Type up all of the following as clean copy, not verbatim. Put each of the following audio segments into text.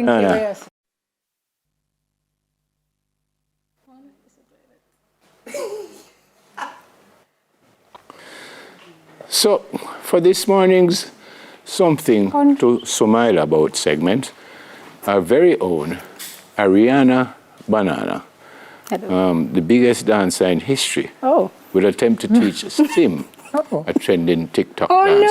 Yes. So, for this morning's Something to Smile About segment, our very own Ariana Banana, the biggest dancer in history, will attempt to teach Sim, a trending TikTok dance.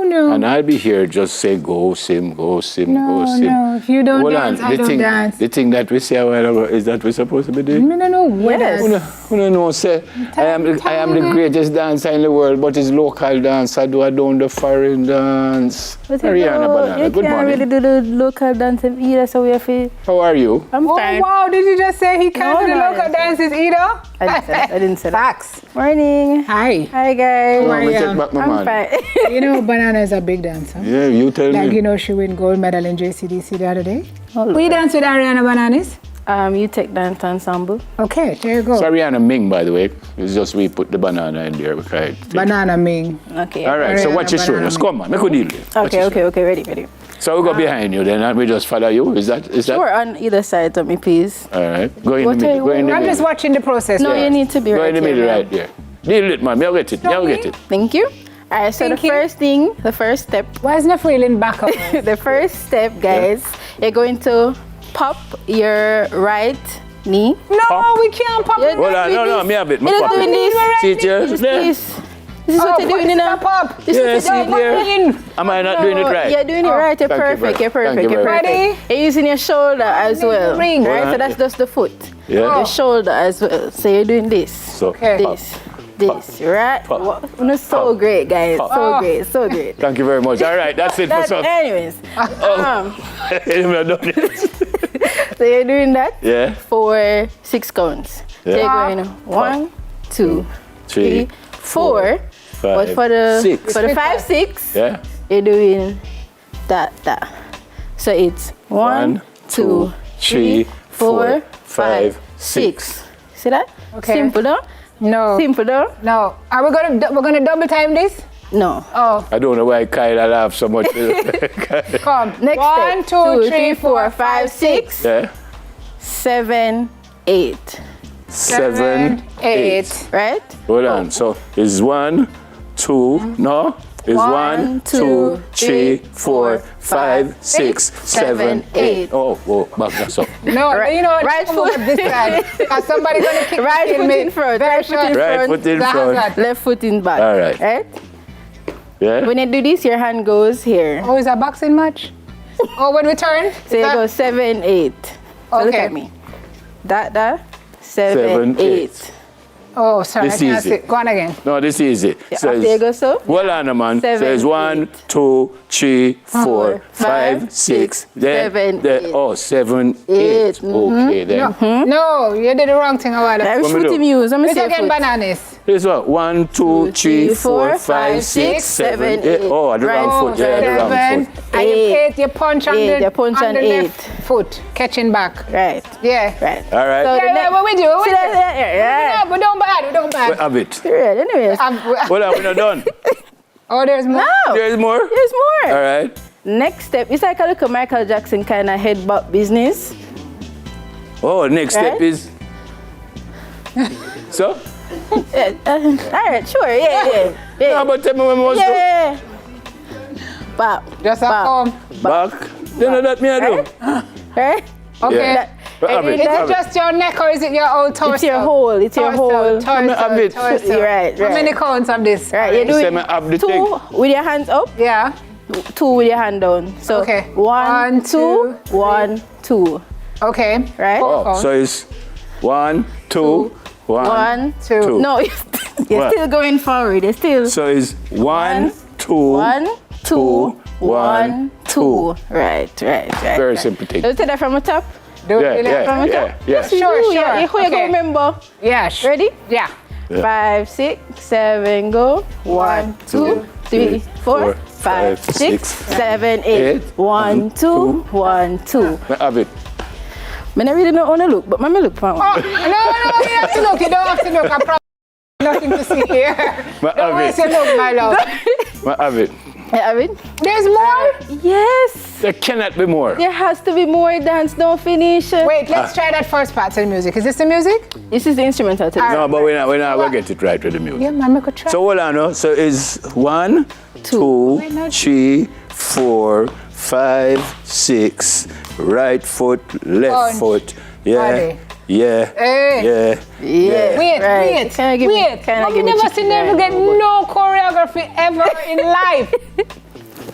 No. And I'll be here just say, go Sim, go Sim, go Sim. No, if you don't dance, I don't dance. The thing that we say a while ago, is that we're supposed to be doing? No, yes. Who know, say, I am the greatest dancer in the world, but it's local dance. I don't do foreign dance. Ariana Banana, good morning. You can't really do the local dance either, so we have to... How are you? I'm fine. Wow, did you just say he can't do the local dances either? I didn't say that. Facts. Morning. Hi, guys. Let me take back my I'm man. fine. You know, Banana is a big dancer. Yeah, you tell me. Like, you know, she won gold medal in JCDC the other day. Will you dance with Ariana Bananas? You take dance ensemble. Okay, there you go. It's Ariana Ming, by the way. It's just we put the banana in there. Banana Ming. Okay. All right, so what you showing us? Come on, make a deal. Okay, ready. So we go behind you then, and we just follow you. Is that? Sure, on either side of me, please. All right, go in the middle. I'm just watching the process. No, you need to be right here. Go in the middle, here, right there. Deal it, man. You'll get it. Thank you. All right, so the first step. Why isn't it feeling back up? The first step, guys, you're going to pop your right knee. No, we can't pop it. Hold on, no, me have it. You're not doing this. See it here? This is what you're doing in a pop. This is what you're doing. Am I not doing it right? You're doing it right. You're perfect. You're perfect. Ready? You're using your shoulder as well. Right? So that's just the foot. Yeah. Your shoulder as well. So you're doing this. So this, right? So great, guys. So great. Thank you very much. All right, that's it for some. Anyways. So you're doing that? Yeah. For 6 counts. Yeah. So you're going 1, 2, 3, 4. But for the 6. For the 5, 6, yeah, you're doing that. So it's 1, 2, 3, 4, 5, 6. See that? Okay. Simple, though? No. Simple, though? No. Are we gonna double time this? No. Oh. I don't know why Kyle laugh so much. Come. Next 1, step. 2, 3, 4, 5, 6. Yeah. 7, 8. 7, 8. Right? Hold on. So it's 1, 2. No. It's 1, 2, 3, 4, 5, 6, 7, 8. Oh, back that up. No, you know, right foot this side. Somebody's gonna kick right foot in front. Right foot in front. Left foot in back. All right. Right? Yeah. When you do this, your hand goes here. Oh, is that boxing match? Oh, when we turn? So you go 7, 8. So look at me. That. 7, 8. Oh, sorry. This I can't easy. see. Go on again. No, this is easy. Yeah, so you go so. Well on, man. So it's 1, 2, 3, 4, 5, 6, 7, 8. Oh, 7, 8. Okay, then. No, you did the wrong thing a while ago. I was shooting you. Let me see again, bananas. This what? 1, 2, 3, 4, 5, 6, 7, 8. Oh, the wrong foot. Yeah, the wrong foot. And you 8, you punch on the 8 left foot, catching back. Right. Yeah. Right. All right. So yeah, what we do? Yeah. No, but don't bad. We have it. Right. Anyways. Well, we're not done. Oh, there's more? No. There's more? There's more. All right. Next step, it's like a little Michael Jackson kind of headbutt business. Oh, next step is... So? All right, sure, yeah. No, but tell me when we must do. Yeah. Back. Just a come. Back. You know that me I do. Right? Okay. Yeah. Is it just your neck or is it your whole torso? It's your whole. It's your whole. Torso. You're right. How many counts of this? Right. You're doing the 2 with your hands up. Yeah. 2 with your hand down. So okay. 1, 2, 1, 2. Okay. Right? Oh, so it's 1, 2, 1, 2. No, you're still going forward. You're still. So it's 1, 2, 1, 2, 1, 2. Right. Very simple thing. Let's take that from the top. Yeah. Sure. You go remember. Yeah. Ready? Yeah. 5, 6, 7, go. 1, 2, 3, 4, 5, 6, 7, 8. 1, 2, 1, 2. I have it. I really don't want to look, but let me look for one. No, you have to look. You don't have to look. I promise nothing to see here. Don't waste your look, my love. I have it. I have it. There's more? Yes. There cannot be more. There has to be more dance. Don't finish. Wait, let's try that first part to the music. Is this the music? This is the instrumental. No, but we're not gonna get it right with the music. Yeah, man, I could try. So hold on, no? So it's 1, 2, 3, 4, 5, 6. Right foot, left Punch. foot. Yeah. Body. Yeah. Hey. Yeah. Yeah. Wait, Right. wait, Can I give me- wait. can I I've give me never chicken seen them right? get no choreography ever in life.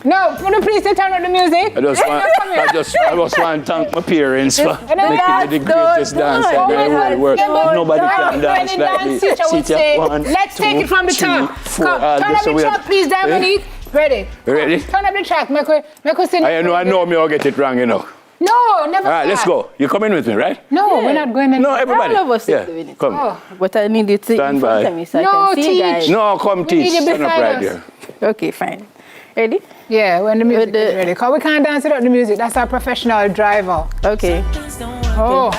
No, would you please turn on the music? I just want to thank my parents for And then making me the greatest dancer in the whole world. Nobody can dance When the like dance me. teacher would say, let's take it from the top. Come, turn up the track, please, Dominique. Ready? Ready? Turn up the track. Make we sing. I know me, I'll get it wrong, you know. No, never. All right, let's go. You coming with me, right? No, we're not going. No, everybody. All of us Yeah, is doing it. come. Oh. But I need you to Stand in front by. of me so No, I can see you guys. teach. No, come need teach. you Stand up beside right us. there. Okay, fine. Ready? Yeah, when the music With the- is ready. Because we can't dance without the music. That's our professional driver. Okay. Oh.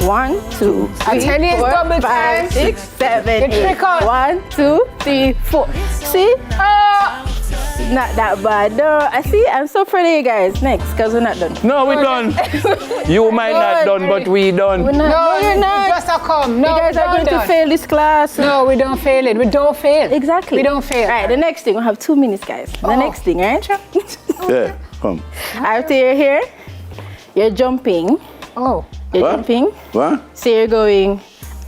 1, 2, I 3, tell you, it's 4, double 5, time. 6, 7, The trick 8. out. 1, 2, 3, 4. See? Oh. Not that bad. No, I see. I'm so proud of you guys. Next, because we're not done. No, we done. You might not done, but we done. We're not. No, you're not. just a come. No, You guys are going to fail this class. No, we don't fail it. We don't fail. Exactly. We don't fail. Right, the next thing, we have 2 minutes, guys. The Oh. next thing, right? Yeah, come. After you're here, you're jumping. Oh. You're What? jumping. What? So you're going,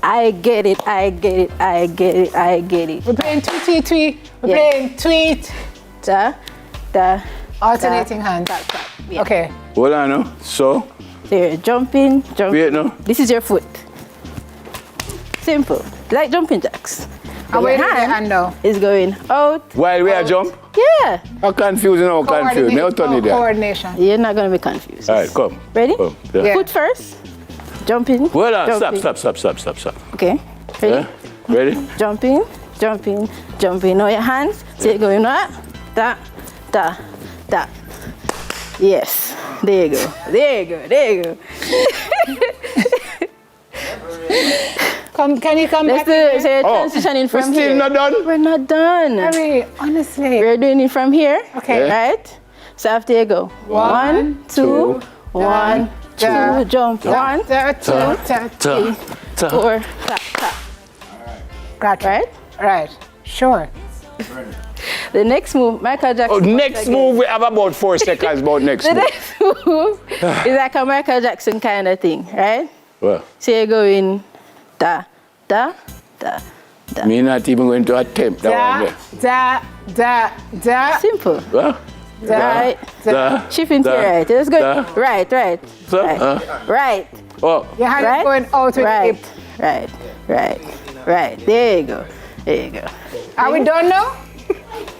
I get it, I get it, I get it, I get it. We're playing tweet, tweet. We're Yeah. playing tweet. Da, da. Alternating hands. Yeah. Okay. Hold on, no? So, So you're jumping, jumping. wait, no? This is your foot. Simple. Like jumping jacks. And where Your is your hand now? is going out. While we are jump, Yeah. I'm confused, you know, confused. Me, I'll turn it down. Coordination. You're not going to be confused. All right, come. Ready? Come. Yeah. Yeah. Foot first. Jumping. Hold on, jumping. stop. Okay. Ready? Yeah? Ready? Jumping, jumping, jumping. Now your hands. So you're going that, da, da, da. Yes. There you go. There you go. There you go. Come, can you come Let's back? do it. So you're Oh, transitioning we're from still here. not done? We're not done. Hurry, honestly. We're doing it from here. Okay. Yeah. Right? So after you go. 1, 2, 1, 2, jump. 1, Da, da, da, da. 3, 4, tap, tap. Gotcha. Right? Right. Sure. The next move, Michael Jackson. Oh, next move, we have about 4 seconds about next The move. next move is like a Michael Jackson kind of thing, right? Well, So you're going da, da, da, da. me not even going to attempt that one Da, there. da, da, Simple. Well, da. Right. da, Shift into da, right. Let's go. da. Right, right. So, Right. Right. oh, Your hand Right. is going out with Right. the hip. Right. Right. Right. There you go. There you go. Are we done now?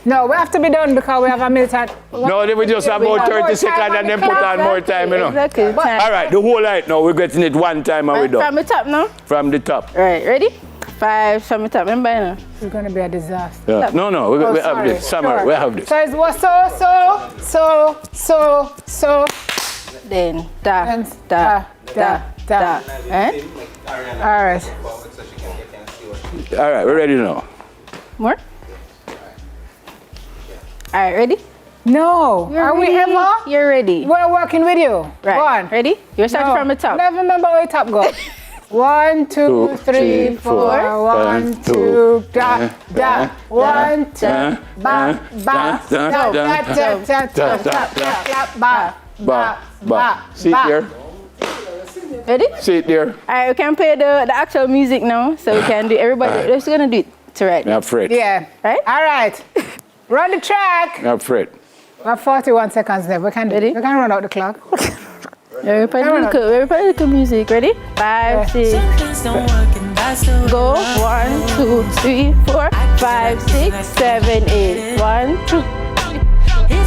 No, we have to be done because we have a minute. no, they will just have about 30 seconds and then put on more time, you know. Exactly. Time. All right, the whole night now, we're getting it one time and we're From done. the top now. From the top. Right. Ready? 5 from the top. Remember now. It's going to be a disaster. Yeah. No, we Oh, have sorry. this. Summer, Sure. we have this. So it's what so. Then da, And da, da, da. da. Eh? All right. All right, we're ready now. More? All right. Ready? No. You're Are we ready. ever? You're ready. We're working with you. Right. Go on. Ready? You're starting from the top. Never remember where top go. 1, 2, 2, 3, 3, 4. 4, 1, 2, da, da. 1, 2, ba, ba, da, da, da, da, da, da, da, ba, ba, ba. Sit ba. there. Ready? Sit there. All right. We can play the actual music now, so we can do everybody. All right. We're just gonna do it to right. Not afraid. Yeah. Right? All right. Run the track. Not afraid. We have 41 seconds left. We can do it. Ready? We can run out the clock. Everybody look at music. Ready? 5, 6. Go. 1, 2, 3, 4, 5, 6, 7, 8. 1, 2.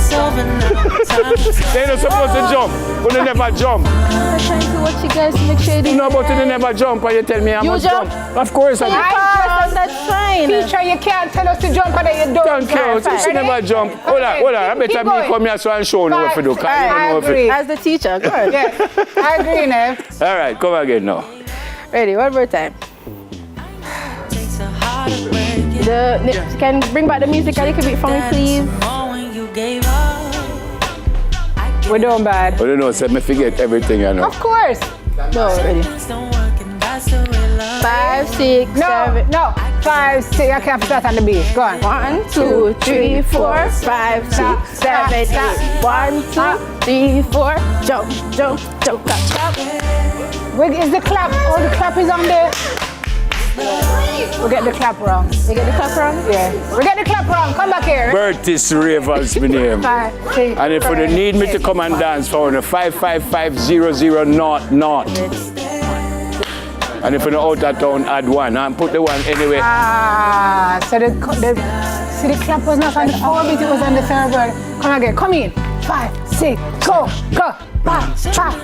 They're not supposed to jump. But they never jump. I'm trying to watch you guys to make sure they You know, but they never jump and you tell me I You must jump? Of course I do. pass, that's fine. Teacher, you can't tell us to jump and then you don't. Don't count. You should Ready? never jump. Hold on. I better Keep me going. come here so and show you what to do. 'cause Five. you don't know if it- agree. As the teacher, go on. Yeah, I agree, Nev. All right, come again now. Ready? One more time. Can you bring back the music a little bit for me, please? We're doing bad. But you know, so me forget everything, you know. Of course. No, ready. 5, 6, No, 7. no. 5, 6. I can't start on the beat. Go on. 1, 2, 3, 4, 5, 6, 7, 8. 1, 2, 3, 4. Jump, jump, jump, clap. Where is the clap? Oh, the clap is on there. We get the clap wrong. You get the clap wrong? Yeah. We get the clap wrong. Come back here. Bertis Ravers, my name. 5, 6. And if you need me to come and dance for the 5550000. And if you're out of town, add 1 and put the 1 anyway. Ah, so the clap was not on the orbit, it was on the third word. Come again, come in. 5, 6, go, go, ba, ba, ba.